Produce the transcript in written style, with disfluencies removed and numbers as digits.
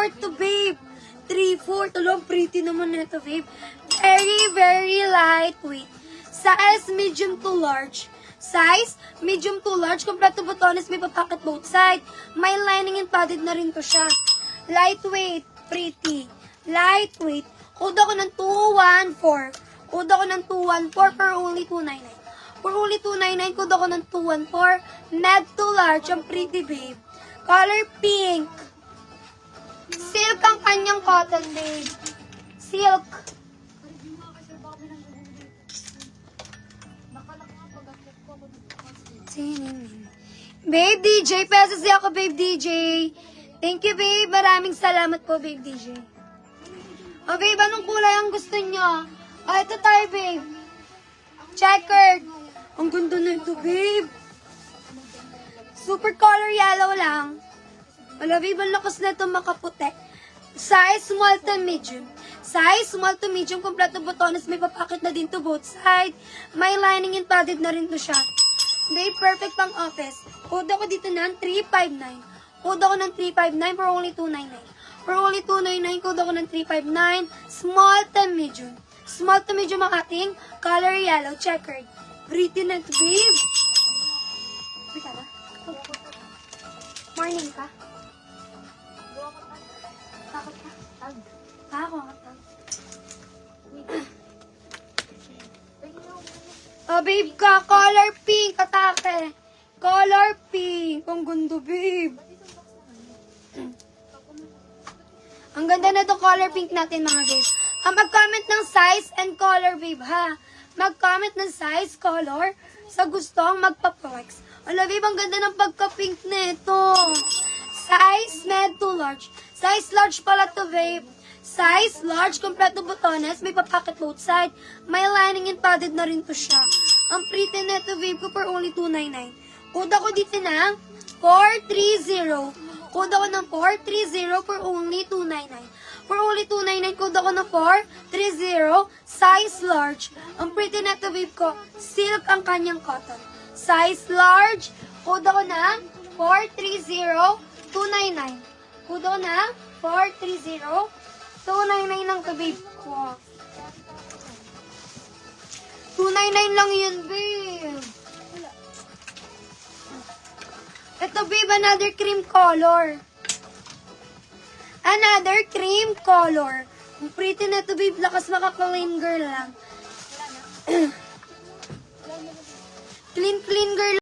3/4 to, babe. 3/4. Alam, pretty naman nito, babe. Very, very lightweight. Size medium to large. Size medium to large. Kompleto botones, may papacket both side. May lining and padded na rin to siya. Lightweight, pretty. Lightweight. Code ako ng 214. Code ako ng 214 for only 299. For only 299, code ako ng 214. Med to large, ang pretty, babe. Color pink. Silk ang kanyang cotton, babe. Silk. Babe DJ, pesos ako, babe DJ. Thank you, babe. Maraming salamat po, babe DJ. Oh, babe, anong kulay ang gusto nyo? Oh, ito tayo, babe. Checkered. Ang ganda na ito, babe. Super color yellow lang. Wala, babe, ang lakas na ito makaputi. Size small to medium. Size small to medium. Kompleto botones. May papakit na din to both side. May lining and padded na rin to siya. Babe, perfect pang office. Code ako dito ng 359. Code ako ng 359 for only 299. For only 299, code ako ng 359. Small to medium. Small to medium ang ating color yellow checkered. Pretty na ito, babe. Morning ka? Takot ka? Ako nga tag. Oh, babe ka. Color pink. Atake. Color pink. Ang ganda, babe. Ang ganda na itong color pink natin, mga babe. Mag-comment ng size and color, babe, ha? Mag-comment ng size, color, sa gustong magpa-flex. Ala, babe, ang ganda ng pagka-pink nito. Size, med to large. Size large pala to, babe. Size large, kompleto botones, may papacket both side. May lining and padded na rin to siya. Ang pretty nito, babe, ko for only 299. Code ako dito ng 430. Code ako ng 430 for only 299. For only 299, code ako ng 430, size large. Ang pretty nito, babe ko, silk ang kanyang cotton. Size large, code ako ng 430, 299. Code ako ng 430, 299 lang to, babe ko. 299 lang yun, babe. Ito, babe, another cream color. Another cream color. Ang pretty na ito, babe. Lakas maka-clean girl lang. Clean girl.